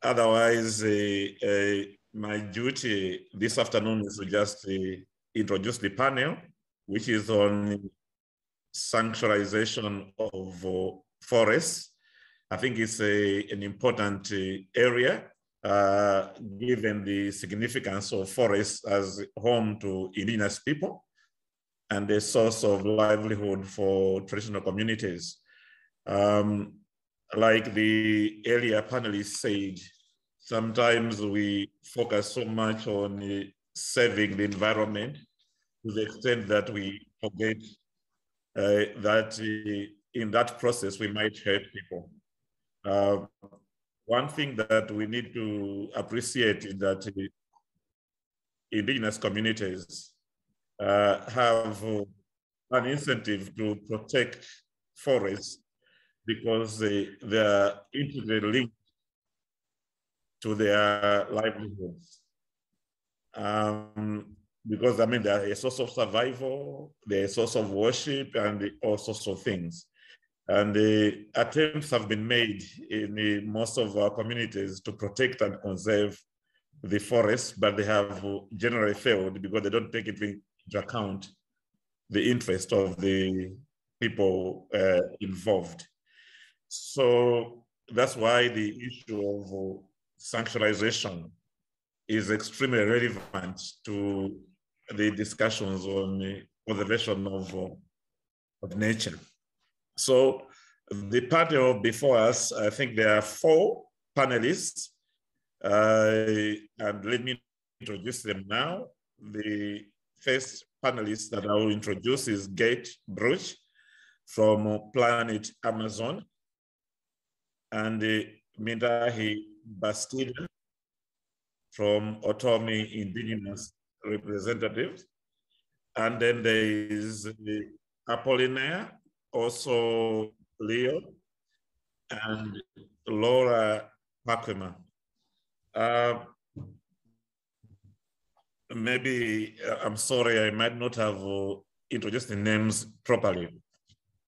Otherwise, my duty this afternoon is to just introduce the panel, which is on sanctuarization of forests. I think it's an important area, given the significance of forests as home to indigenous people and a source of livelihood for traditional communities. Like the earlier panelists said, sometimes we focus so much on saving the environment to the extent that we forget that in that process we might hurt people. One thing that we need to appreciate is that indigenous communities have an incentive to protect forests because they are intricately linked to their livelihoods. Because I mean, they're a source of survival, they're a source of worship, and all sorts of things. And the attempts have been made in most of our communities to protect and conserve the forests, but they have generally failed because they don't take it into account the interest of the people involved. So that's why the issue of sanctuarization is extremely relevant to the discussions on the conservation of nature. So the panel before us, I think there are 4 panelists, and let me introduce them now. The first panelist that I will introduce is Gate Bruch from Planet Amazon, and Mindahi Bastida from Otomi Indigenous Representatives. And then there is Apollinaire, also Leo, and Laura Pakwema. Maybe, I'm sorry, I might not have introduced the names properly,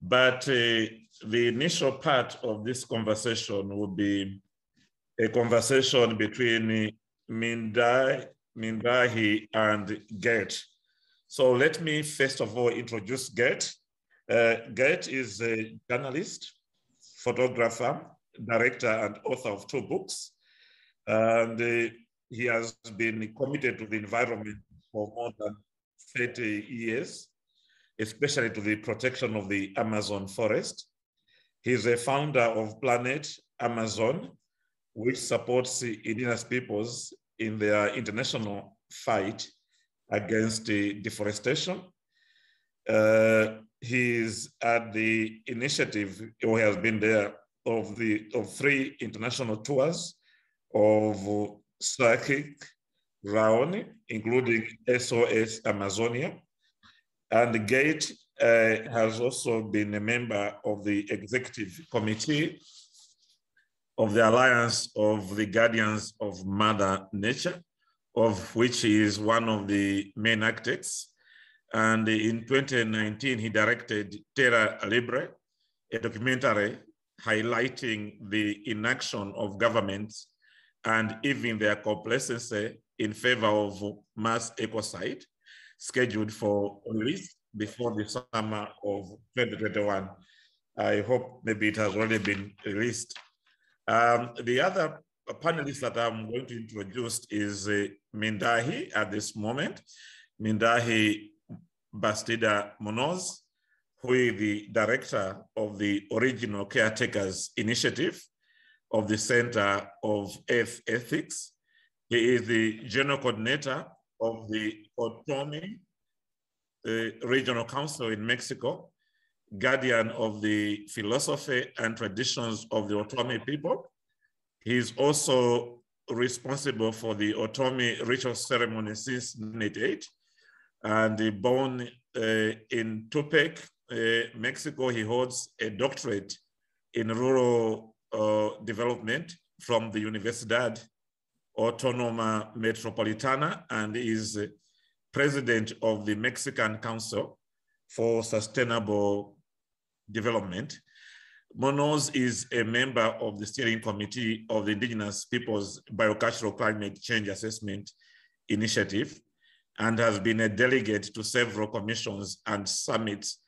but the initial part of this conversation would be a conversation between Mindahi and Gert. So let me first of all introduce Gert. Gert is a journalist, photographer, director, and author of 2 books. And he has been committed to the environment for more than 30 years, especially to the protection of the Amazon forest. He's a founder of Planet Amazon, which supports indigenous peoples in their international fight against deforestation. He's at the initiative, or has been there, of 3 international tours of Psychic Raoni, including SOS Amazonia. And Gate has also been a member of the executive committee of the Alliance of the Guardians of Mother Nature, of which he is one of the main architects. And in 2019, he directed Terra Libre, a documentary highlighting the inaction of governments and even their complacency in favor of mass ecocide, scheduled for release before the summer of 2021. I hope maybe it has already been released. The other panelist that I'm going to introduce is Mindahi at this moment. Mindahi Bastida Munoz, who is the director of the Original Caretakers Initiative of the Center of Earth Ethics. He is the general coordinator of the Otomi Regional Council in Mexico, guardian of the philosophy and traditions of the Otomi people. He is also responsible for the Otomi ritual ceremony since 1998, and born in Tupec, Mexico. He holds a doctorate in rural development from the Universidad Autónoma Metropolitana, and is president of the Mexican Council for Sustainable Development. Monos is a member of the steering committee of the Indigenous Peoples Biocultural Climate Change Assessment Initiative and has been a delegate to several commissions and summits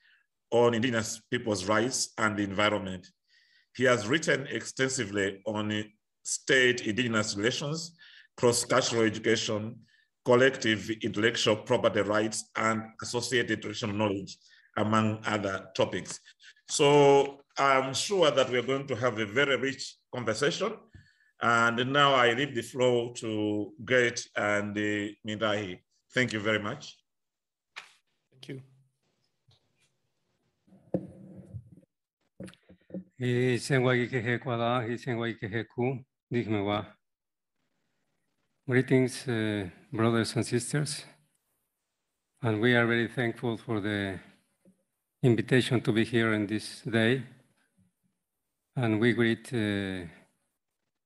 on Indigenous people's rights and the environment. He has written extensively on state Indigenous relations, cross-cultural education, collective intellectual property rights, and associated traditional knowledge, among other topics. So I'm sure that we're going to have a very rich conversation. And now I leave the floor to Gret and Mirahi. Thank you very much. Thank you. Greetings, brothers and sisters. And we are very thankful for the invitation to be here in this day. And we greet in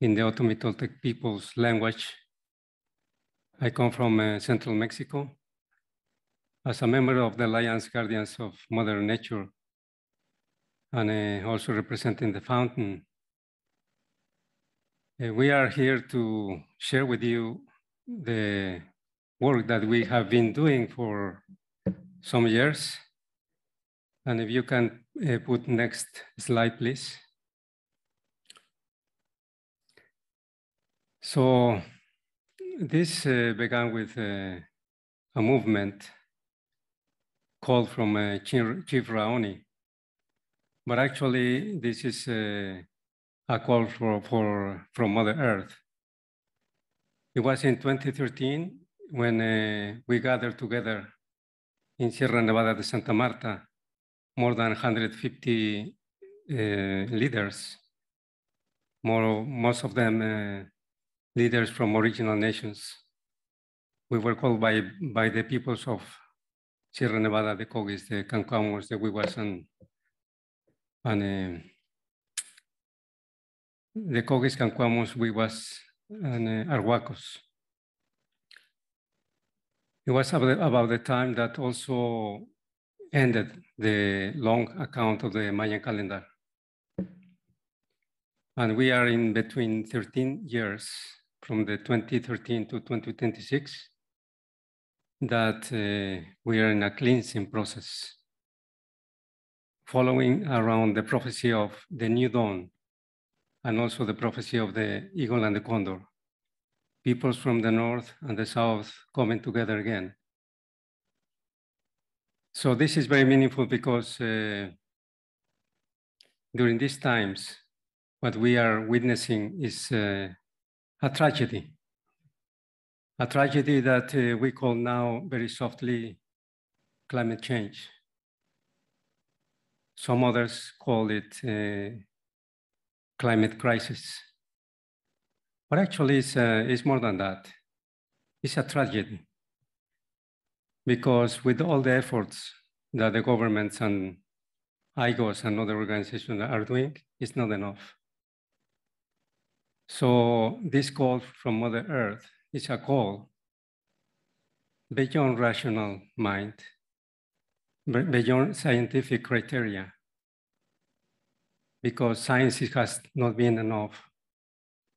the Otomi Toltec people's language. I come from central Mexico. As a member of the Alliance Guardians of Mother Nature, and also representing the fountain, we are here to share with you the work that we have been doing for some years. And if you can put next slide, please. So this began with a movement called from Chief Raoni. But actually, this is a call from Mother Earth. It was in 2013 when we gathered together in Sierra Nevada de Santa Marta, more than 150 leaders, most of them leaders from original nations. We were called by the peoples of Sierra Nevada, the Cogis, the Cancuamos, the Wiwas, and the Cogis, Cancuamos, Wiwas, and Arhuacos. It was about the time that also ended the long account of the Mayan calendar. And we are in between 13 years, from the 2013 to 2026, that we are in a cleansing process, following around the prophecy of the new dawn, and also the prophecy of the eagle and the condor, peoples from the north and the south coming together again. So this is very meaningful because during these times, what we are witnessing is a tragedy that we call now very softly climate change. Some others call it climate crisis. But actually it's more than that. It's a tragedy. Because with all the efforts that the governments and IGOS and other organizations are doing, it's not enough. So this call from Mother Earth is a call beyond rational mind, beyond scientific criteria, because science has not been enough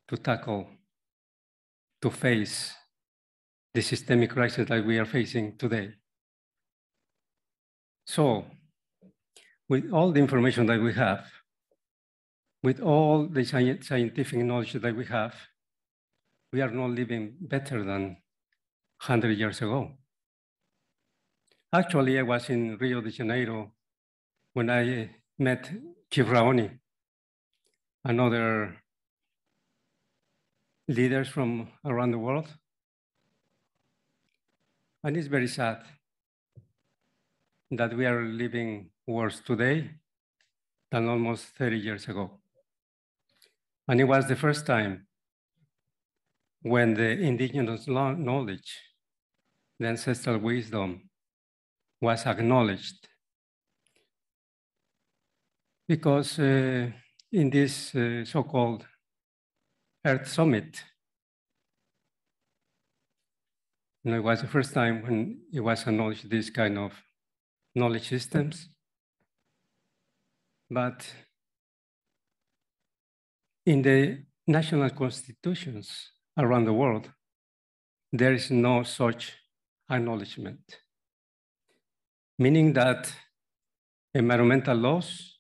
to tackle, to face the systemic crisis that we are facing today. So, with all the information that we have, with all the scientific knowledge that we have, we are not living better than 100 years ago. Actually, I was in Rio de Janeiro when I met Chief Raoni and other leaders from around the world. And it's very sad that we are living worse today than almost 30 years ago. And it was the first time when the indigenous knowledge, the ancestral wisdom, was acknowledged. Because in this so-called Earth Summit, it was the first time when it was acknowledged this kind of knowledge systems. But in the national constitutions around the world, there is no such acknowledgement, meaning that environmental laws,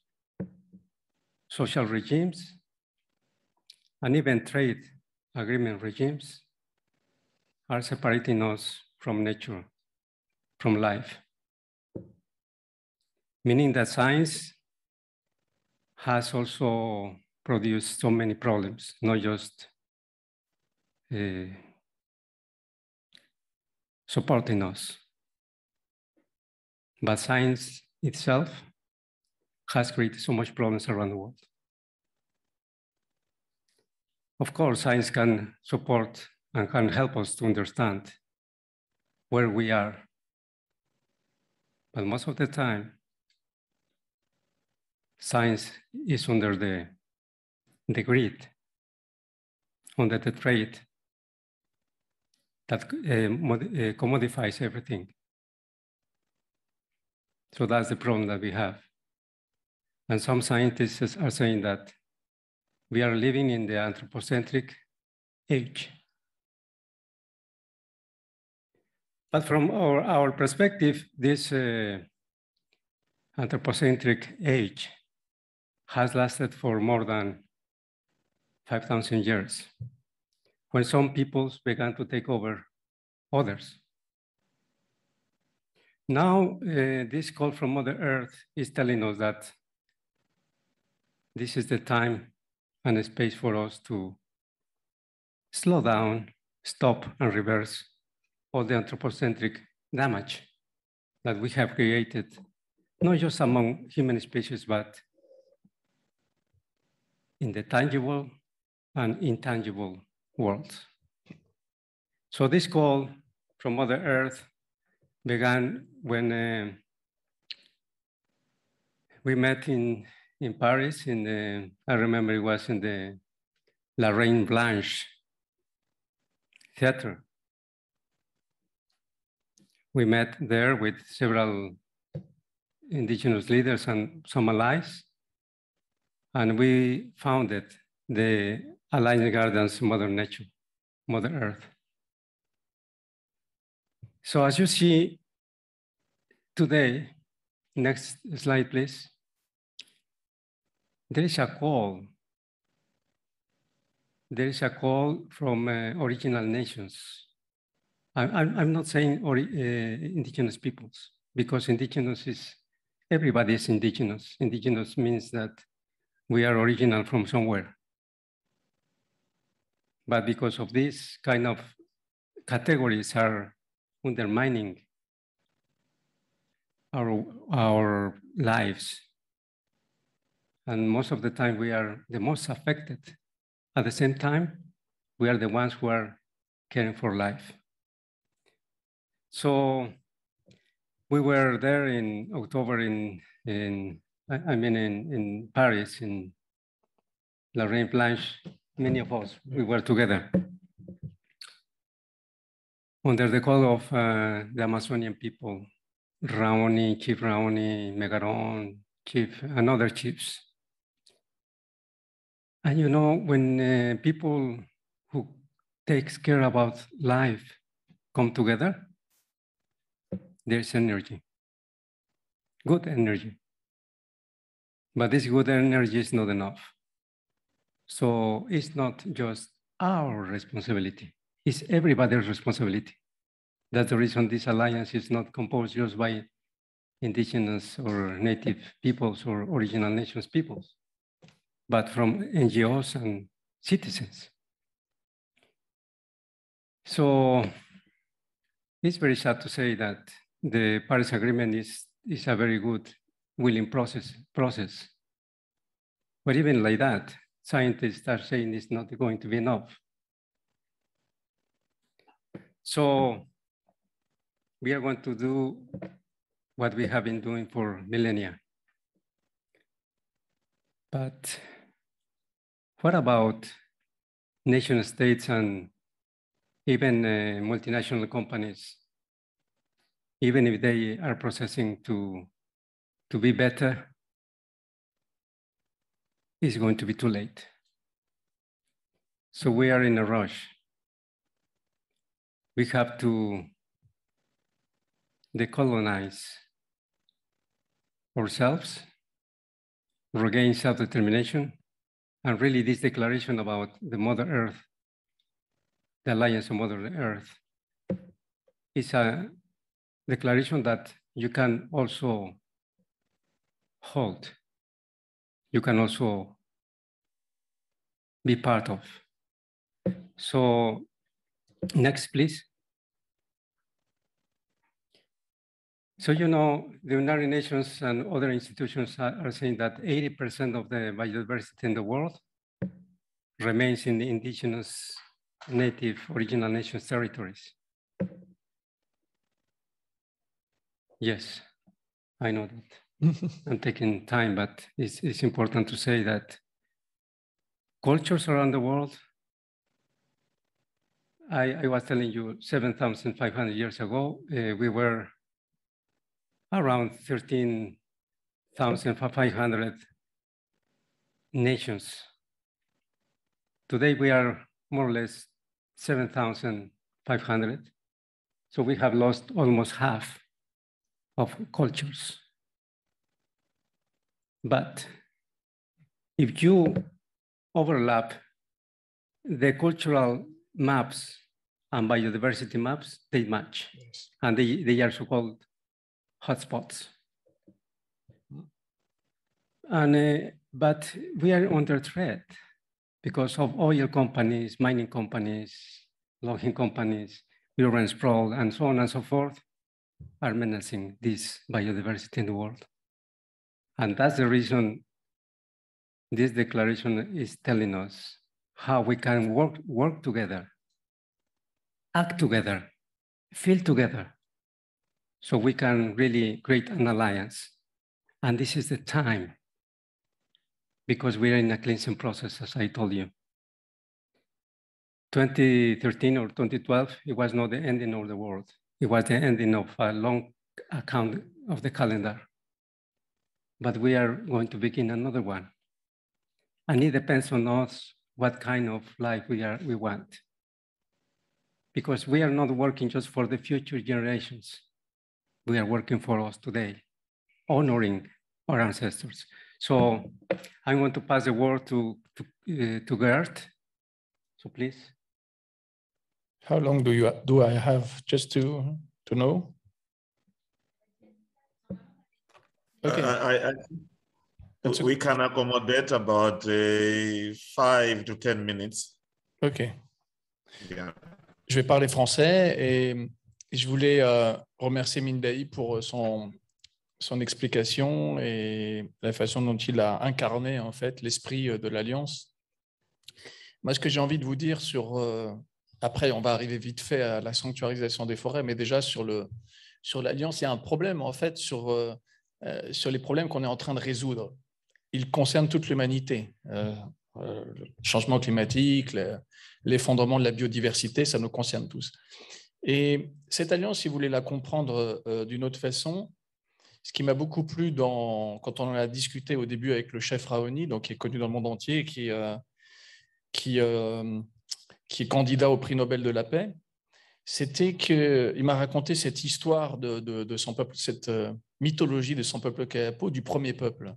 social regimes, and even trade agreement regimes are separating us from nature, from life, meaning that science has also produced so many problems, not just supporting us, but science itself has created so much problems around the world. Of course, science can support and can help us to understand where we are. But most of the time, science is under the grid, under the trade that commodifies everything. So that's the problem that we have. And some scientists are saying that we are living in the anthropocentric age. But from our perspective, this anthropocentric age has lasted for more than 5,000 years, when some peoples began to take over others. Now, this call from Mother Earth is telling us that this is the time and the space for us to slow down, stop, and reverse all the anthropocentric damage that we have created, not just among human species, but in the tangible and intangible worlds. So this call from Mother Earth began when we met in Paris. I remember it was in the La Reine Blanche Theater. We met there with several indigenous leaders and some allies, and we founded the Alliance Gardens Mother Nature, Mother Earth. So as you see today, next slide, please. There is a call. There is a call from original nations. I'm not saying indigenous peoples, because indigenous is, everybody is indigenous. Indigenous means that we are original from somewhere. But because of this kind of categories are undermining our lives. And most of the time we are the most affected. At the same time, we are the ones who are caring for life. So we were there in October in Paris, in La Reine Blanche. Many of us, we were together under the call of the Amazonian people, Raoni, Chief Raoni, Megaron, Chief, and other chiefs. And you know, when people who takes care about life come together, there's energy, good energy. But this good energy is not enough. So it's not just our responsibility, it's everybody's responsibility. That's the reason this alliance is not composed just by indigenous or native peoples or original nations peoples, but from NGOs and citizens. So it's very sad to say that the Paris Agreement is a very good willing process. But even like that, scientists are saying it's not going to be enough. So we are going to do what we have been doing for millennia. But what about nation states and even multinational companies? Even if they are processing to be better, it's going to be too late. So we are in a rush. We have to decolonize ourselves, regain self-determination, and really this declaration about the Mother Earth, the Alliance of Mother Earth, is a declaration that you can also hold. You can also be part of. So next, please. So, you know, the United Nations and other institutions are saying that 80% of the biodiversity in the world remains in the indigenous, native, original nations territories. Yes, I know that. I'm taking time, but it's important to say that cultures around the world, I was telling you 7,500 years ago, we were around 13,500 nations. Today we are more or less 7,500. So we have lost almost half of cultures. But if you overlap the cultural maps and biodiversity maps, they match. Yes. And they are so-called hotspots. And, but we are under threat because of oil companies, mining companies, logging companies, urban sprawl, and so on and so forth are menacing this biodiversity in the world. And that's the reason this declaration is telling us how we can work together, act together, feel together, so we can really create an alliance. And this is the time, because we're in a cleansing process, as I told you. 2013 or 2012, it was not the ending of the world. It was the ending of a long account of the calendar. But we are going to begin another one. And it depends on us what kind of life we want. Because we are not working just for the future generations. We are working for us today, honoring our ancestors. So I want to pass the word to Gert. So please. How long do I have just to know? Okay. We can accommodate about 5 to 10 minutes. OK. Yeah. Je vais parler français et je voulais remercier Mindaï pour son explication et la façon dont il a incarné en fait l'esprit de l'Alliance. Moi, ce que j'ai envie de vous dire sur... après, on va arriver vite fait à la sanctuarisation des forêts, mais déjà sur l'Alliance, il y a un problème en fait sur les problèmes qu'on est en train de résoudre. Ils concernent toute l'humanité. Le changement climatique, l'effondrement de la biodiversité, ça nous concerne tous. Et cette alliance, si vous voulez la comprendre d'une autre façon, ce qui m'a beaucoup plu quand on en a discuté au début avec le chef Raoni, donc qui est connu dans le monde entier et qui est candidat au prix Nobel de la paix, c'était qu'il m'a raconté cette histoire de son peuple, cette mythologie de son peuple Kayapo, du premier peuple.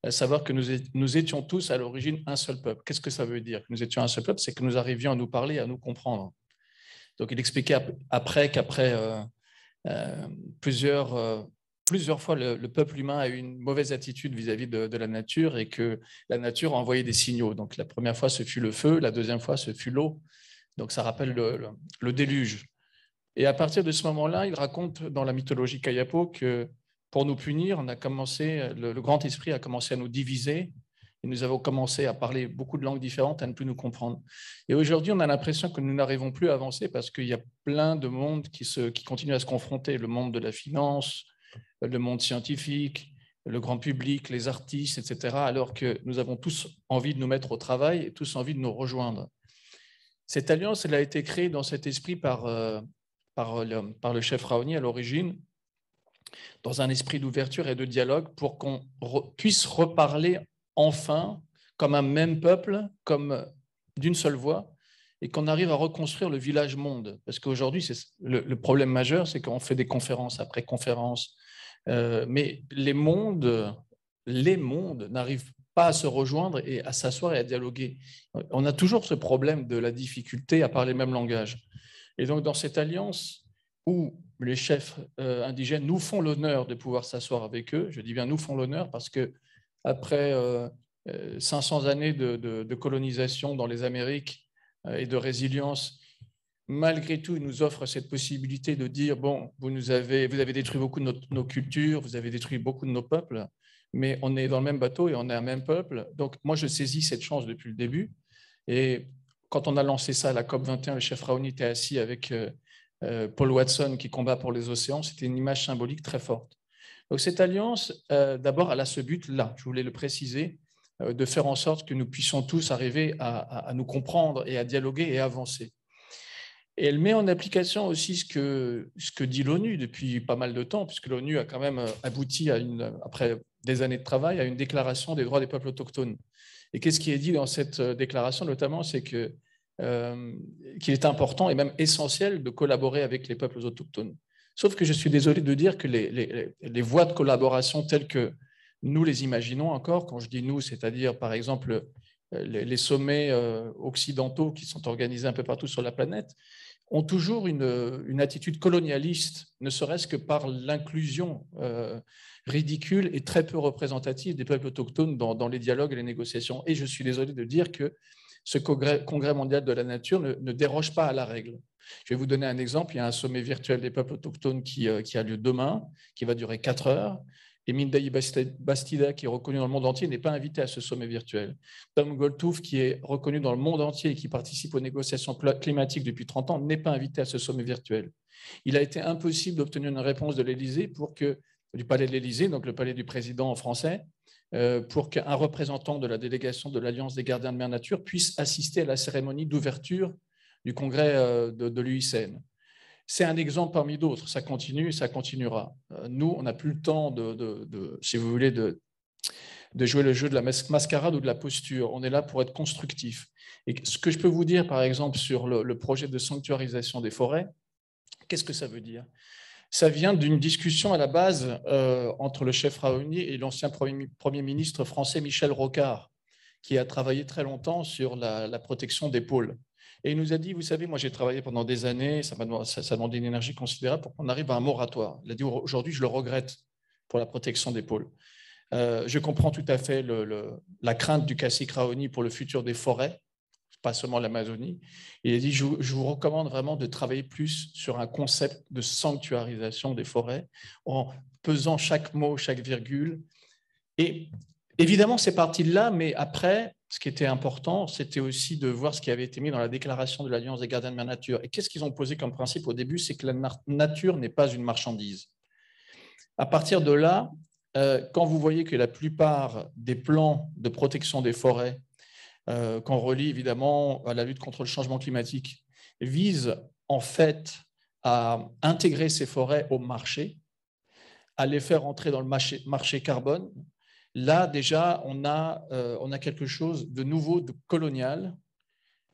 À savoir que nous étions tous à l'origine un seul peuple. Qu'est-ce que ça veut dire que nous étions un seul peuple? C'est que nous arrivions à nous parler, à nous comprendre. Donc il expliquait qu'après plusieurs fois, le peuple humain a eu une mauvaise attitude vis-à-vis de la nature et que la nature a envoyé des signaux. Donc la première fois, ce fut le feu, la deuxième fois, ce fut l'eau. Donc ça rappelle le déluge. Et à partir de ce moment-là, il raconte dans la mythologie Kayapo que pour nous punir, le grand esprit a commencé à nous diviser et nous avons commencé à parler beaucoup de langues différentes, à ne plus nous comprendre. Et aujourd'hui, on a l'impression que nous n'arrivons plus à avancer parce qu'il y a plein de mondes qui continuent à se confronter, le monde de la finance, le monde scientifique, le grand public, les artistes, etc., alors que nous avons tous envie de nous mettre au travail et tous envie de nous rejoindre. Cette alliance, elle a été créée dans cet esprit par le chef Raoni à l'origine, dans un esprit d'ouverture et de dialogue pour qu'on puisse reparler enfin comme un même peuple, comme d'une seule voix, et qu'on arrive à reconstruire le village monde. Parce qu'aujourd'hui, le problème majeur, c'est qu'on fait des conférences après conférences, mais les mondes n'arrivent pas à se rejoindre et à s'asseoir et à dialoguer. On a toujours ce problème de la difficulté à parler le même langage. Et donc, dans cette alliance où les chefs indigènes nous font l'honneur de pouvoir s'asseoir avec eux, je dis bien nous font l'honneur parce que après 500 années de colonisation dans les Amériques et de résilience, malgré tout, ils nous offrent cette possibilité de dire, bon, vous avez détruit beaucoup de nos cultures, vous avez détruit beaucoup de nos peuples, mais on est dans le même bateau et on est un même peuple. Donc, moi, je saisis cette chance depuis le début. Et quand on a lancé ça à la COP21, le chef Raoni était assis avec Paul Watson qui combat pour les océans. C'était une image symbolique très forte. Donc, cette alliance, d'abord, elle a ce but-là, je voulais le préciser, de faire en sorte que nous puissions tous arriver à nous comprendre et à dialoguer et avancer. Et elle met en application aussi ce que dit l'ONU depuis pas mal de temps, puisque l'ONU a quand même abouti, après des années de travail, à une déclaration des droits des peuples autochtones. Et qu'est-ce qui est dit dans cette déclaration, notamment, c'est qu'il est important et même essentiel de collaborer avec les peuples autochtones. Sauf que je suis désolé de dire que les voies de collaboration telles que nous les imaginons encore, quand je dis nous, c'est-à-dire par exemple les sommets occidentaux qui sont organisés un peu partout sur la planète, ont toujours une attitude colonialiste, ne serait-ce que par l'inclusion ridicule et très peu représentative des peuples autochtones dans les dialogues et les négociations. Et je suis désolé de dire que ce congrès mondial de la nature ne déroge pas à la règle. Je vais vous donner un exemple. Il y a un sommet virtuel des peuples autochtones qui a lieu demain, qui va durer 4 heures. Et Mindai Bastida, qui est reconnu dans le monde entier, n'est pas invité à ce sommet virtuel. Tom Goltouf, qui est reconnu dans le monde entier et qui participe aux négociations climatiques depuis 30 ans, n'est pas invité à ce sommet virtuel. Il a été impossible d'obtenir une réponse de l'Élysée du palais de l'Élysée, donc le palais du président en français, pour qu'un représentant de la délégation de l'Alliance des gardiens de mer nature puisse assister à la cérémonie d'ouverture du congrès de l'UICN. C'est un exemple parmi d'autres. Ça continue et ça continuera. Nous, on n'a plus le temps si vous voulez, de jouer le jeu de la mascarade ou de la posture. On est là pour être constructif. Et ce que je peux vous dire, par exemple, sur le projet de sanctuarisation des forêts, qu'est-ce que ça veut dire? Ça vient d'une discussion à la base entre le chef Raoni et l'ancien Premier ministre français Michel Rocard, qui a travaillé très longtemps sur la protection des pôles. Et il nous a dit, vous savez, moi j'ai travaillé pendant des années, ça demandé une énergie considérable pour qu'on arrive à un moratoire. Il a dit, aujourd'hui je le regrette pour la protection des pôles. Je comprends tout à fait la crainte du cacique Raoni pour le futur des forêts, pas seulement l'Amazonie. Il a dit, je vous recommande vraiment de travailler plus sur un concept de sanctuarisation des forêts, en pesant chaque mot, chaque virgule. Et évidemment, c'est parti de là, mais après, ce qui était important, c'était aussi de voir ce qui avait été mis dans la déclaration de l'Alliance des gardiens de la nature. Et qu'est-ce qu'ils ont posé comme principe au début? C'est que la nature n'est pas une marchandise. À partir de là, quand vous voyez que la plupart des plans de protection des forêts, qu'on relie évidemment à la lutte contre le changement climatique, visent en fait à intégrer ces forêts au marché, à les faire entrer dans le marché carbone, là, déjà, on a quelque chose de nouveau, de colonial,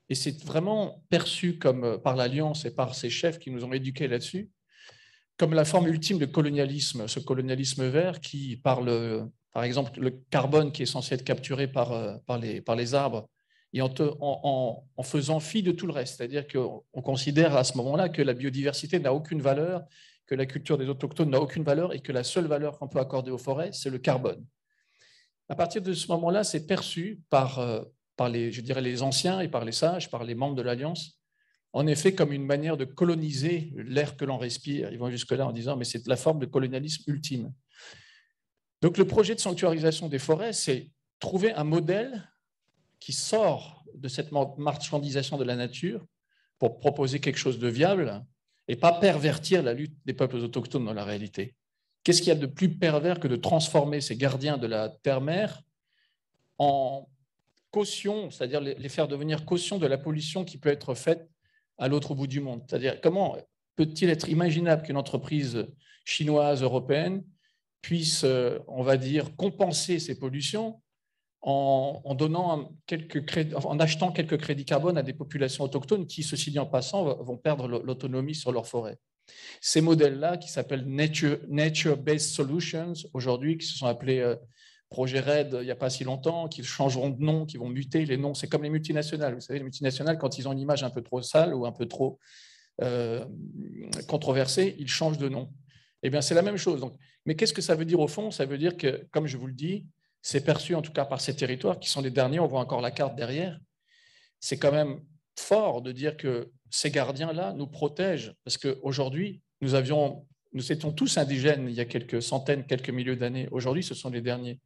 et c'est vraiment perçu comme, par l'Alliance et par ses chefs qui nous ont éduqués là-dessus, comme la forme ultime de colonialisme, ce colonialisme vert qui, par exemple, le carbone qui est censé être capturé par les arbres, et en faisant fi de tout le reste. C'est-à-dire qu'on considère à ce moment-là que la biodiversité n'a aucune valeur, que la culture des autochtones n'a aucune valeur, et que la seule valeur qu'on peut accorder aux forêts, c'est le carbone. À partir de ce moment-là, c'est perçu par les anciens et par les sages, par les membres de l'Alliance, en effet comme une manière de coloniser l'air que l'on respire. Ils vont jusque-là en disant, mais c'est la forme de colonialisme ultime. Donc le projet de sanctuarisation des forêts, c'est trouver un modèle qui sort de cette marchandisation de la nature pour proposer quelque chose de viable et pas pervertir la lutte des peuples autochtones dans la réalité. Qu'est-ce qu'il y a de plus pervers que de transformer ces gardiens de la terre-mère en caution, c'est-à-dire les faire devenir caution de la pollution qui peut être faite à l'autre bout du monde? C'est-à-dire, comment peut-il être imaginable qu'une entreprise chinoise, européenne, puisse, on va dire, compenser ces pollutions en donnant en achetant quelques crédits carbone à des populations autochtones qui, ceci dit en passant, vont perdre l'autonomie sur leurs forêts. Ces modèles-là, qui s'appellent Nature-Based Solutions, aujourd'hui, qui se sont appelés Projet RED il n'y a pas si longtemps, qui changeront de nom, qui vont muter les noms. C'est comme les multinationales. Vous savez, les multinationales, quand ils ont une image un peu trop sale ou un peu trop controversée, ils changent de nom. Eh bien, c'est la même chose. Donc, mais qu'est-ce que ça veut dire au fond? Ça veut dire que, comme je vous le dis, c'est perçu en tout cas par ces territoires qui sont les derniers, on voit encore la carte derrière. C'est quand même fort de dire que ces gardiens-là nous protègent, parce qu'aujourd'hui, nous étions tous indigènes il y a quelques centaines, quelques milliers d'années. Aujourd'hui, ce sont les derniers.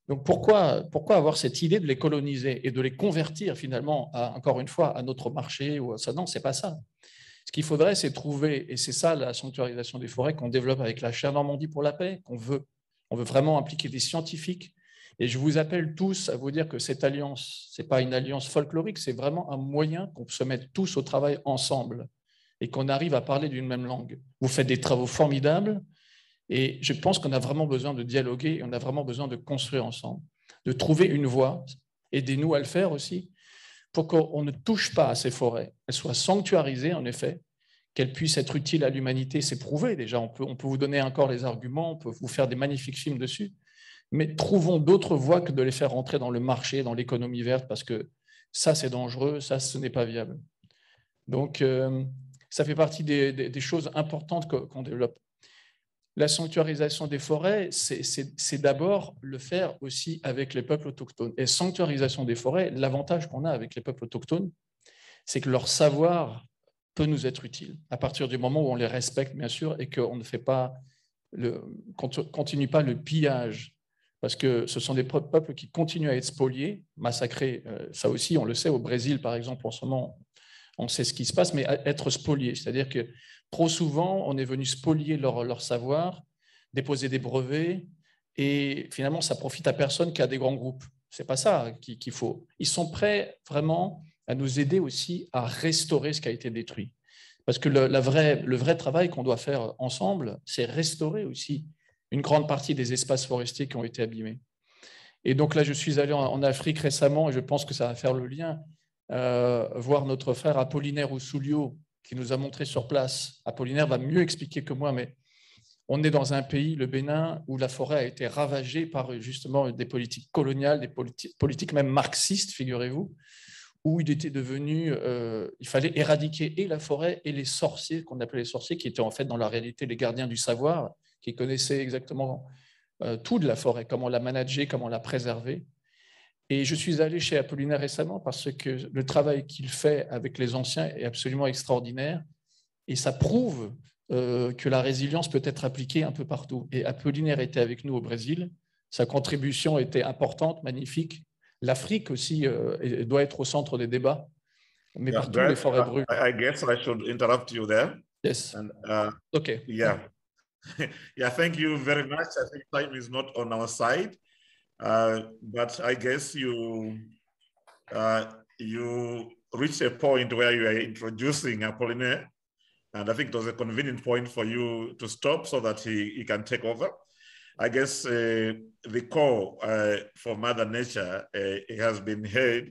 Donc pourquoi avoir cette idée de les coloniser et de les convertir finalement, encore une fois, à notre marché ou à ça? Non, c'est pas ça. Ce qu'il faudrait, c'est trouver, et c'est ça la sanctuarisation des forêts qu'on développe avec la chaire Normandie pour la paix, qu'on veut. On veut vraiment impliquer des scientifiques. Et je vous appelle tous à vous dire que cette alliance, ce n'est pas une alliance folklorique, c'est vraiment un moyen qu'on se mette tous au travail ensemble et qu'on arrive à parler d'une même langue. Vous faites des travaux formidables et je pense qu'on a vraiment besoin de dialoguer et on a vraiment besoin de construire ensemble, de trouver une voie. Aidez-nous à le faire aussi pour qu'on ne touche pas à ces forêts, qu'elles soient sanctuarisées en effet, qu'elles puissent être utiles à l'humanité. C'est prouvé déjà, on peut vous donner encore les arguments, on peut vous faire des magnifiques films dessus, mais trouvons d'autres voies que de les faire rentrer dans le marché, dans l'économie verte, parce que ça, c'est dangereux, ça, ce n'est pas viable. Donc, ça fait partie des choses importantes qu'on développe. La sanctuarisation des forêts, c'est d'abord le faire aussi avec les peuples autochtones. Et sanctuarisation des forêts, l'avantage qu'on a avec les peuples autochtones, c'est que leur savoir peut nous être utile, à partir du moment où on les respecte, bien sûr, et qu'on ne fait pas continue pas le pillage, parce que ce sont des peuples qui continuent à être spoliés, massacrés. Ça aussi, on le sait, au Brésil, par exemple, en ce moment, on sait ce qui se passe, mais être spolié, c'est-à-dire que trop souvent, on est venu spolier leur savoir, déposer des brevets, et finalement, ça profite à personne qu'à des grands groupes. C'est pas ça qu'il faut. Ils sont prêts vraiment à nous aider aussi à restaurer ce qui a été détruit. Parce que le vrai travail qu'on doit faire ensemble, c'est restaurer aussi une grande partie des espaces forestiers qui ont été abîmés. Et donc là, je suis allé en Afrique récemment, et je pense que ça va faire le lien, voir notre frère Apollinaire Oussoulio, qui nous a montré sur place. Apollinaire va mieux expliquer que moi, mais on est dans un pays, le Bénin, où la forêt a été ravagée par justement des politiques coloniales, des politiques même marxistes, figurez-vous, où il était devenu, il fallait éradiquer et la forêt et les sorciers, qu'on appelait les sorciers, qui étaient en fait dans la réalité les gardiens du savoir, qui connaissaient exactement tout de la forêt, comment la manager, comment la préserver. Et je suis allé chez Apollinaire récemment parce que le travail qu'il fait avec les anciens est absolument extraordinaire et ça prouve que la résilience peut être appliquée un peu partout. Et Apollinaire était avec nous au Brésil, sa contribution était importante, magnifique. L'Afrique aussi doit être au centre des débats, mais partout les forêts brûlent. I guess I should interrupt you there. Yes. And, okay. Yeah. Yeah, thank you very much. I think time is not on our side, but I guess you reached a point where you are introducing Apollinaire, and I think it was a convenient point for you to stop so that he can take over. I guess the call for Mother Nature has been heard,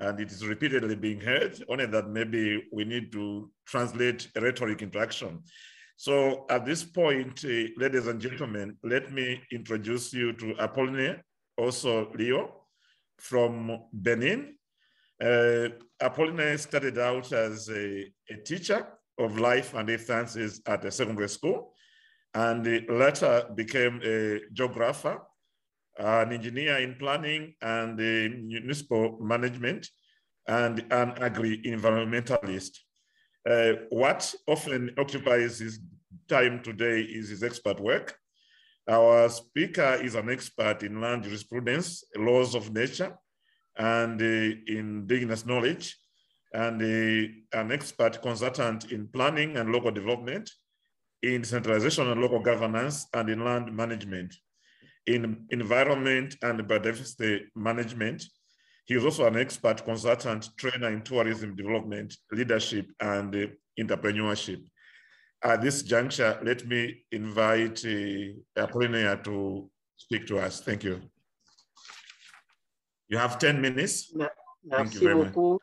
and it is repeatedly being heard, only that maybe we need to translate rhetoric into action. So at this point, ladies and gentlemen, let me introduce you to Apollinaire, also Leo, from Benin. Apollinaire started out as a teacher of life and earth sciences at a secondary school, and later became a geographer, an engineer in planning and municipal management, and an agri-environmentalist. What often occupies his time today is his expert work. Our speaker is an expert in land jurisprudence, laws of nature, and indigenous knowledge, and an expert consultant in planning and local development, in centralization and local governance, and in land management, in environment and biodiversity management. He is also an expert consultant, trainer in tourism development, leadership, and entrepreneurship. At this juncture, let me invite Apollinaire to speak to us. Thank you. You have 10 minutes. Thank you Merci very much. beaucoup.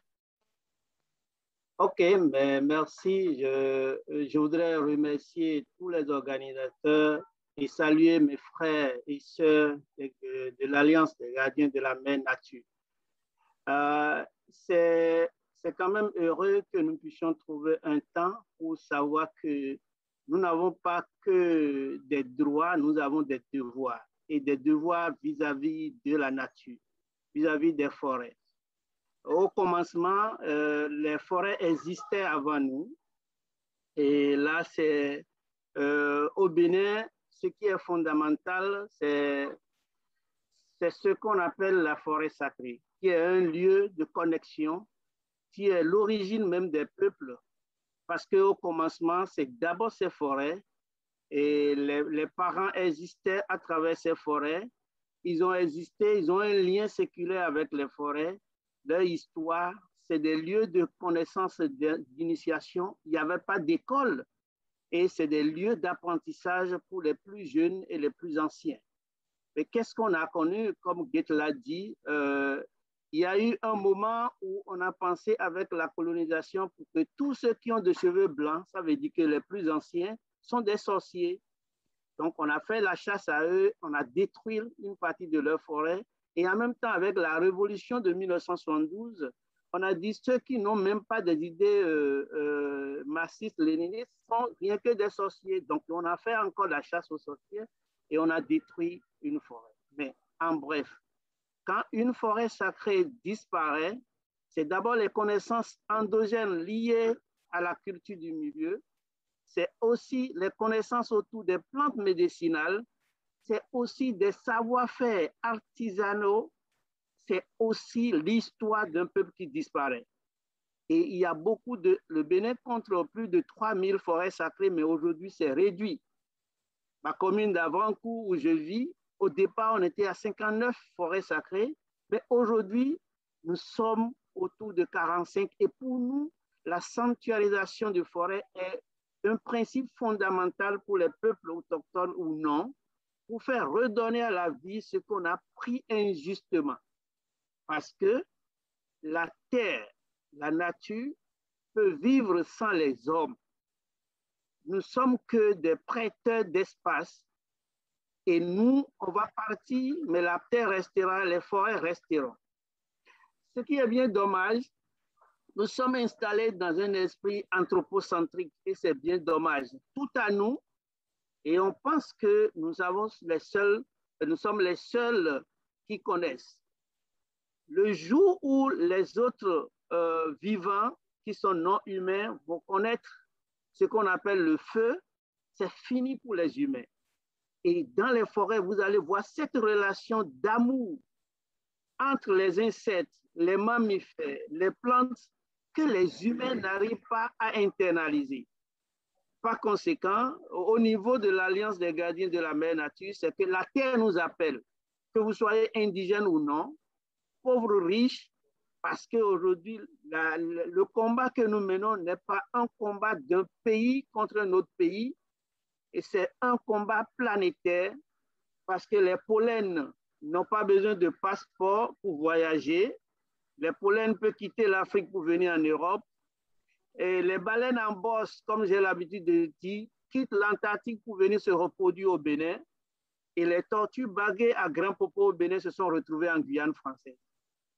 OK, mais merci. Je voudrais remercier tous les organisateurs et saluer mes frères et sœurs de l'Alliance des gardiens de la mer nature. C'est quand même heureux que nous puissions trouver un temps pour savoir que nous n'avons pas que des droits, nous avons des devoirs, et des devoirs vis-à-vis de la nature, vis-à-vis des forêts. Au commencement, les forêts existaient avant nous, et là, c'est au Bénin, ce qui est fondamental, c'est ce qu'on appelle la forêt sacrée, qui est un lieu de connexion, qui est l'origine même des peuples, parce qu'au commencement, c'est d'abord ces forêts, et les parents existaient à travers ces forêts, ils ont existé, ils ont un lien séculaire avec les forêts, leur histoire, c'est des lieux de connaissance, d'initiation, il n'y avait pas d'école, et c'est des lieux d'apprentissage pour les plus jeunes et les plus anciens. Mais qu'est-ce qu'on a connu, comme Goethe l'a dit, il y a eu un moment où on a pensé avec la colonisation pour que tous ceux qui ont des cheveux blancs, ça veut dire que les plus anciens sont des sorciers. Donc, on a fait la chasse à eux, on a détruit une partie de leur forêt. Et en même temps, avec la révolution de 1972, on a dit ceux qui n'ont même pas des idées marxistes-léninistes sont rien que des sorciers. Donc, on a fait encore la chasse aux sorciers et on a détruit une forêt. Mais en bref, quand une forêt sacrée disparaît, c'est d'abord les connaissances endogènes liées à la culture du milieu, c'est aussi les connaissances autour des plantes médicinales, c'est aussi des savoir-faire artisanaux, c'est aussi l'histoire d'un peuple qui disparaît. Et il y a beaucoup le Bénin compte plus de 3000 forêts sacrées, mais aujourd'hui c'est réduit. Ma commune d'Avrancourt où je vis, au départ, on était à 59 forêts sacrées, mais aujourd'hui, nous sommes autour de 45. Et pour nous, la sanctuarisation des forêts est un principe fondamental pour les peuples autochtones ou non, pour faire redonner à la vie ce qu'on a pris injustement. Parce que la terre, la nature, peut vivre sans les hommes. Nous sommes que des prêteurs d'espace. Et nous, on va partir, mais la terre restera, les forêts resteront. Ce qui est bien dommage, nous sommes installés dans un esprit anthropocentrique et c'est bien dommage. Tout à nous, et on pense que nous sommes les seuls qui connaissent. Le jour où les autres vivants, qui sont non humains, vont connaître ce qu'on appelle le feu, c'est fini pour les humains. Et dans les forêts, vous allez voir cette relation d'amour entre les insectes, les mammifères, les plantes, que les humains n'arrivent pas à internaliser. Par conséquent, au niveau de l'Alliance des gardiens de la mer nature, c'est que la terre nous appelle, que vous soyez indigène ou non, pauvre ou riche, parce qu'aujourd'hui, le combat que nous menons n'est pas un combat d'un pays contre un autre pays, et c'est un combat planétaire parce que les pollens n'ont pas besoin de passeport pour voyager. Les pollens peuvent quitter l'Afrique pour venir en Europe. Et les baleines en bosse, comme j'ai l'habitude de dire, quittent l'Antarctique pour venir se reproduire au Bénin. Et les tortues baguées à Grand Popo au Bénin se sont retrouvées en Guyane française.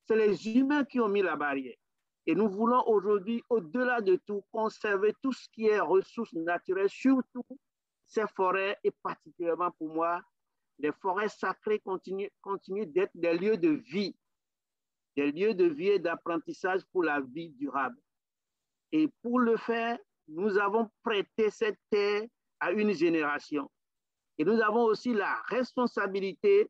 C'est les humains qui ont mis la barrière. Et nous voulons aujourd'hui, au-delà de tout, conserver tout ce qui est ressources naturelles, surtout ces forêts, et particulièrement pour moi, les forêts sacrées continuent d'être des lieux de vie et d'apprentissage pour la vie durable. Et pour le faire, nous avons prêté cette terre à une génération. Et nous avons aussi la responsabilité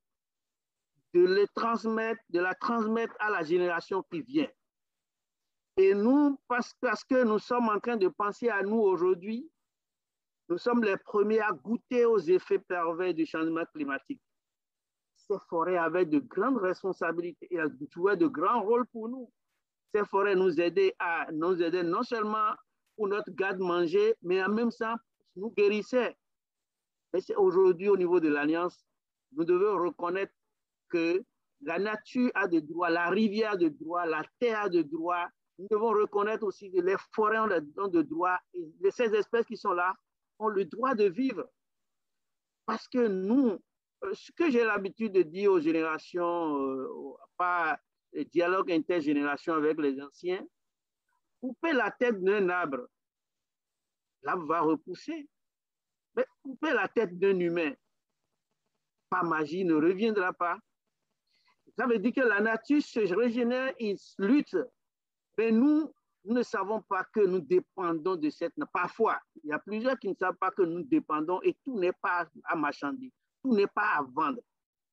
de la transmettre à la génération qui vient. Et nous, parce que nous sommes en train de penser à nous aujourd'hui, nous sommes les premiers à goûter aux effets pervers du changement climatique. Ces forêts avaient de grandes responsabilités et jouaient de grands rôles pour nous. Ces forêts nous aidaient non seulement pour notre garde-manger, mais en même temps, nous guérissaient. Et c'est aujourd'hui, au niveau de l'Alliance, nous devons reconnaître que La nature a des droits, la rivière a des droits, la terre a des droits. Nous devons reconnaître aussi que les forêts ont des droits. Et ces espèces qui sont là ont le droit de vivre. Parce que nous, ce que j'ai l'habitude de dire aux générations, par le dialogue intergénération avec les anciens, couper la tête d'un arbre, l'arbre va repousser. Mais couper la tête d'un humain, par magie, ne reviendra pas. Ça veut dire que la nature se régénère, il lutte. Mais nous ne savons pas que nous dépendons de cette... Parfois, il y a plusieurs qui ne savent pas que nous dépendons et tout n'est pas à marchander, tout n'est pas à vendre,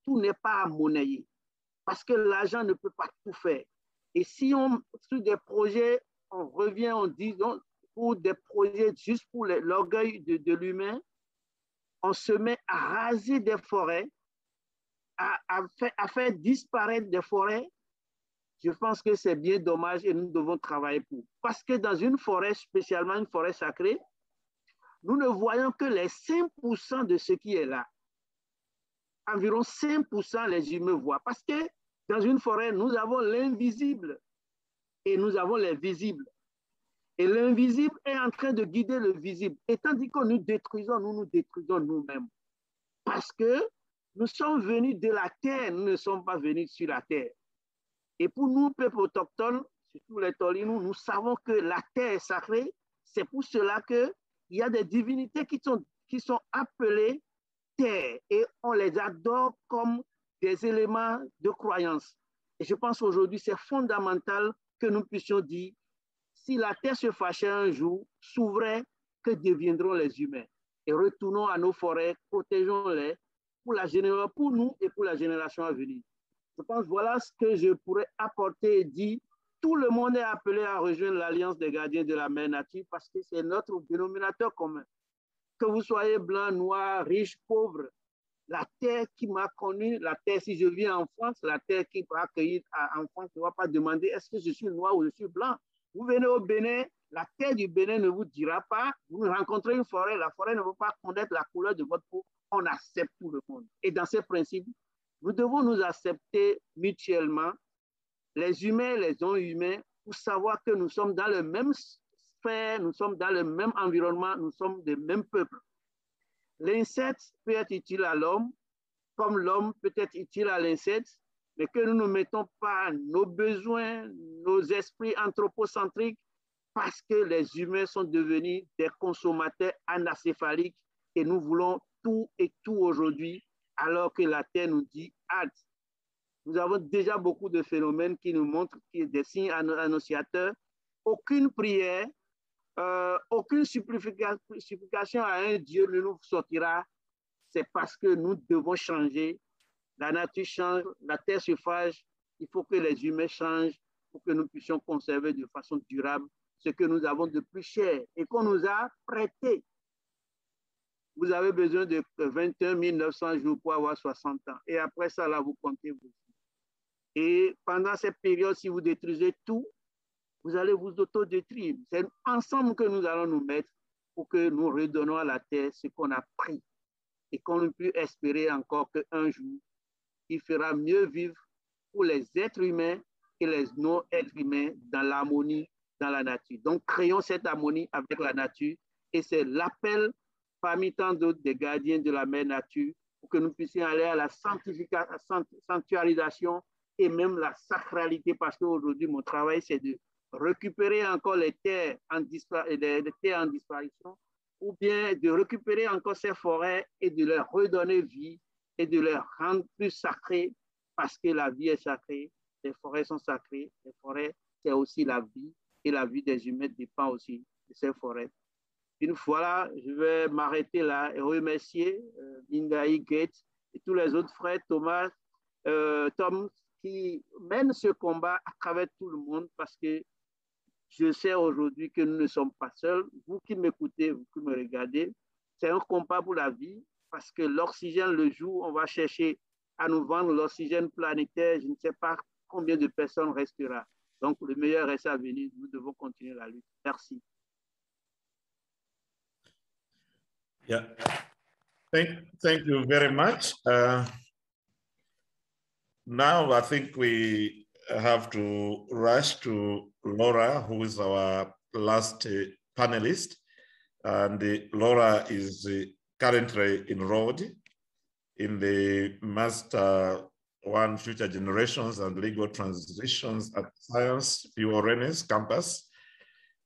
tout n'est pas à monnayer. Parce que l'argent ne peut pas tout faire. Et si on, sur des projets, on revient, on dit, donc, pour des projets juste pour l'orgueil de l'humain, on se met à raser des forêts, à faire disparaître des forêts. Je pense que c'est bien dommage et nous devons travailler pour. Parce que dans une forêt, spécialement une forêt sacrée, nous ne voyons que les 5% de ce qui est là. Environ 5% les humains voient. Parce que dans une forêt, nous avons l'invisible et nous avons les visibles. Et l'invisible est en train de guider le visible. Et tandis que nous détruisons, nous nous détruisons nous-mêmes. Parce que nous sommes venus de la terre, nous ne sommes pas venus sur la terre. Et pour nous, peuples autochtones, surtout les Tolinos, nous savons que la terre est sacrée. C'est pour cela qu'il y a des divinités qui sont appelées terre et on les adore comme des éléments de croyance. Et je pense aujourd'hui, c'est fondamental que nous puissions dire, si la terre se fâchait un jour, s'ouvrait, que deviendront les humains? Et retournons à nos forêts, protégeons-les pour nous et pour la génération à venir. Je pense voilà ce que je pourrais apporter et dire. Tout le monde est appelé à rejoindre l'Alliance des gardiens de la mère nature parce que c'est notre dénominateur commun. Que vous soyez blanc, noir, riche, pauvre, la terre qui m'a connu, la terre, si je viens en France, la terre qui m'a accueilli en France ne va pas demander est-ce que je suis noir ou je suis blanc. Vous venez au Bénin, la terre du Bénin ne vous dira pas, vous rencontrez une forêt, la forêt ne veut pas connaître la couleur de votre peau, on accepte tout le monde. Et dans ces principes, nous devons nous accepter mutuellement, les humains, les non-humains, pour savoir que nous sommes dans le même sphère, nous sommes dans le même environnement, nous sommes des mêmes peuples. L'insecte peut être utile à l'homme, comme l'homme peut être utile à l'insecte, mais que nous ne mettons pas nos besoins, nos esprits anthropocentriques, parce que les humains sont devenus des consommateurs anacéphaliques et nous voulons tout et tout aujourd'hui, alors que la Terre nous dit hâte. Nous avons déjà beaucoup de phénomènes qui nous montrent des signes annonciateurs. Aucune prière, aucune supplication à un Dieu ne nous sortira. C'est parce que nous devons changer. La nature change, la terre se fâche. Il faut que les humains changent pour que nous puissions conserver de façon durable ce que nous avons de plus cher et qu'on nous a prêté. Vous avez besoin de 21 900 jours pour avoir 60 ans. Et après ça, là, vous comptez vous. Et pendant cette période, si vous détruisez tout, vous allez vous autodétruire. C'est ensemble que nous allons nous mettre pour que nous redonnons à la terre ce qu'on a pris et qu'on puisse espérer encore qu'un jour, il fera mieux vivre pour les êtres humains et les non-êtres humains dans l'harmonie, dans la nature. Donc, créons cette harmonie avec la nature et c'est l'appel parmi tant d'autres des gardiens de la mère nature pour que nous puissions aller à la sanctuarisation et même la sacralité parce qu'aujourd'hui, mon travail, c'est de récupérer encore les terres en disparition ou bien de récupérer encore ces forêts et de leur redonner vie et de les rendre plus sacrées parce que la vie est sacrée, les forêts sont sacrées, les forêts, c'est aussi la vie et la vie des humains dépend aussi de ces forêts. Une fois là, je vais m'arrêter là et remercier Bingaï Gates et tous les autres frères, Thomas, Tom, qui mènent ce combat à travers tout le monde parce que je sais aujourd'hui que nous ne sommes pas seuls. Vous qui m'écoutez, vous qui me regardez, c'est un combat pour la vie parce que l'oxygène, le jour, on va chercher à nous vendre l'oxygène planétaire. Je ne sais pas combien de personnes restera. Donc, le meilleur reste à venir. Nous devons continuer la lutte. Merci. Yeah. Thank you very much. now I think we have to rush to Laura, who is our last panelist. And Laura is currently enrolled in the Master 1 Future Generations and Legal Transitions at Science PURNS campus.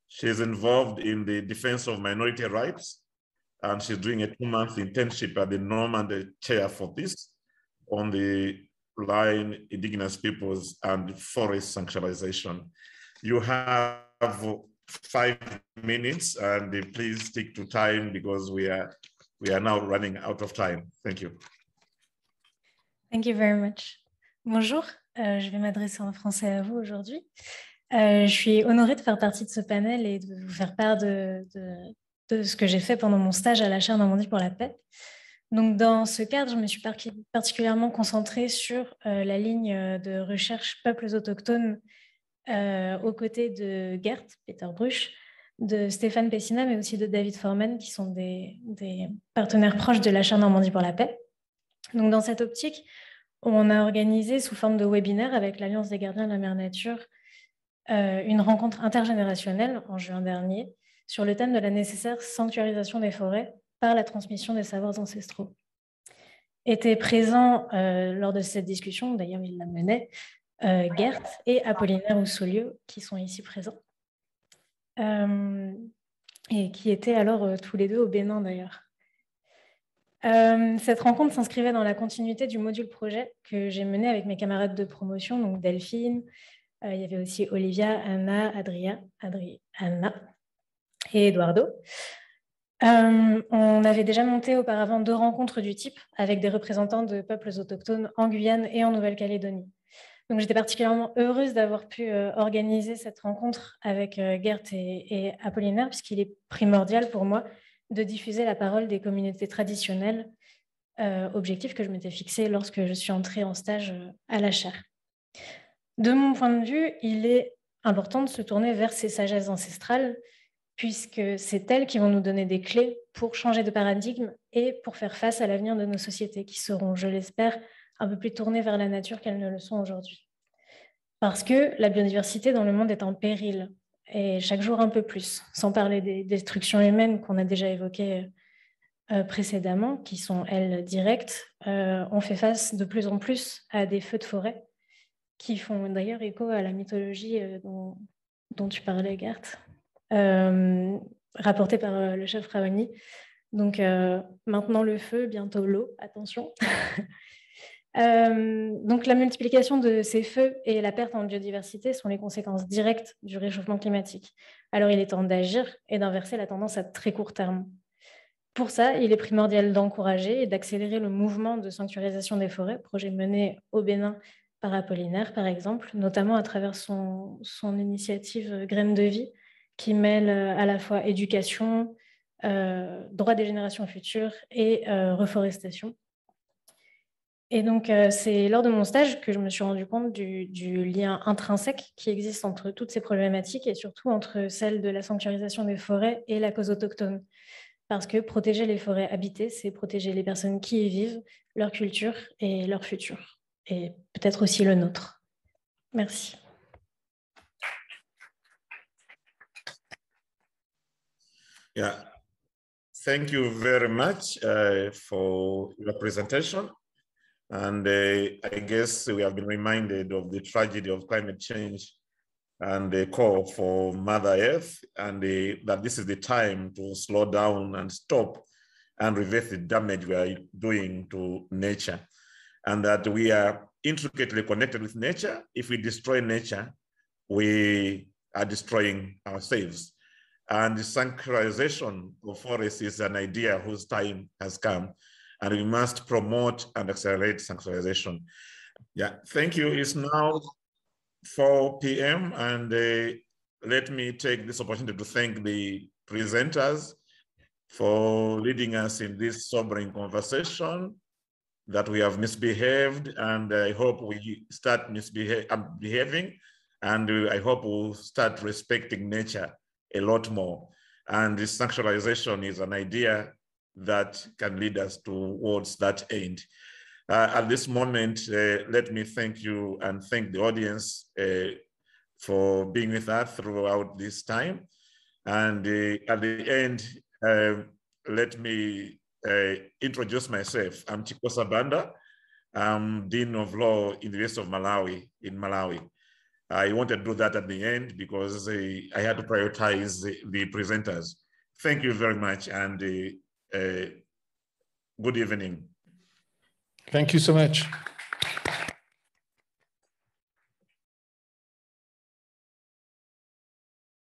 She's involved in the defense of minority rights, and she's doing a 2-month internship at the Norman Chair for this on the line Indigenous Peoples and Forest Sanctuarization. You have 5 minutes, and please stick to time because we are now running out of time. Thank you. Thank you very much. Bonjour, je vais m'adresser en français à vous aujourd'hui. Je suis honorée de faire partie de ce panel et de vous faire part de ce que j'ai fait pendant mon stage à la chaire Normandie pour la paix. Donc, dans ce cadre, je me suis particulièrement concentrée sur la ligne de recherche peuples autochtones aux côtés de Gert, Peter Bruch, de Stéphane Pessina, mais aussi de David Forman, qui sont des partenaires proches de la chaire Normandie pour la paix. Donc, dans cette optique, on a organisé sous forme de webinaire avec l'Alliance des gardiens de la Mère Nature une rencontre intergénérationnelle en juin dernier sur le thème de la nécessaire sanctuarisation des forêts par la transmission des savoirs ancestraux. Étaient présents lors de cette discussion, d'ailleurs il la menait, Gert et Apollinaire Oussolieu, qui sont ici présents, et qui étaient alors tous les deux au Bénin d'ailleurs. Cette rencontre s'inscrivait dans la continuité du module projet que j'ai mené avec mes camarades de promotion, donc Delphine, il y avait aussi Olivia, Anna, Anna et Eduardo. On avait déjà monté auparavant 2 rencontres du type avec des représentants de peuples autochtones en Guyane et en Nouvelle-Calédonie. Donc j'étais particulièrement heureuse d'avoir pu organiser cette rencontre avec Gert et Apollinaire, puisqu'il est primordial pour moi de diffuser la parole des communautés traditionnelles, objectif que je m'étais fixé lorsque je suis entrée en stage à la chaire. De mon point de vue, il est important de se tourner vers ces sagesses ancestrales, puisque c'est elles qui vont nous donner des clés pour changer de paradigme et pour faire face à l'avenir de nos sociétés, qui seront, je l'espère, un peu plus tournées vers la nature qu'elles ne le sont aujourd'hui. Parce que la biodiversité dans le monde est en péril, et chaque jour un peu plus, sans parler des destructions humaines qu'on a déjà évoquées précédemment, qui sont, elles, directes. On fait face de plus en plus à des feux de forêt, qui font d'ailleurs écho à la mythologie dont tu parlais, Gert, rapportée par le chef Raoni. Donc, maintenant le feu, bientôt l'eau, attention. Donc, la multiplication de ces feux et la perte en biodiversité sont les conséquences directes du réchauffement climatique. Alors, il est temps d'agir et d'inverser la tendance à très court terme. Pour ça, il est primordial d'encourager et d'accélérer le mouvement de sanctuarisation des forêts, projet mené au Bénin par Apollinaire, par exemple, notamment à travers son initiative Graines de vie, qui mêle à la fois éducation, droit des générations futures et reforestation. Et donc, c'est lors de mon stage que je me suis rendu compte du lien intrinsèque qui existe entre toutes ces problématiques et surtout entre celle de la sanctuarisation des forêts et la cause autochtone. Parce que protéger les forêts habitées, c'est protéger les personnes qui y vivent, leur culture et leur futur. Et peut-être aussi le nôtre. Merci. Yeah, thank you very much for your presentation. And I guess we have been reminded of the tragedy of climate change and the call for Mother Earth, and that this is the time to slow down and stop and reverse the damage we are doing to nature. And that we are intricately connected with nature. If we destroy nature, we are destroying ourselves. And the sanctuarization of forests is an idea whose time has come, and we must promote and accelerate sanctuarization. Yeah, thank you. It's now 4 p.m. and let me take this opportunity to thank the presenters for leading us in this sobering conversation, that we have misbehaved, and I hope we start behaving, and I hope we'll start respecting nature a lot more. And this sanctuarization is an idea that can lead us towards that end. At this moment, let me thank you and thank the audience for being with us throughout this time. And at the end, let me introduce myself. I'm Chikosa Banda. I'm Dean of Law in the University of Malawi, in Malawi. I wanted to do that at the end because I had to prioritize the presenters. Thank you very much, and good evening. Thank you so much.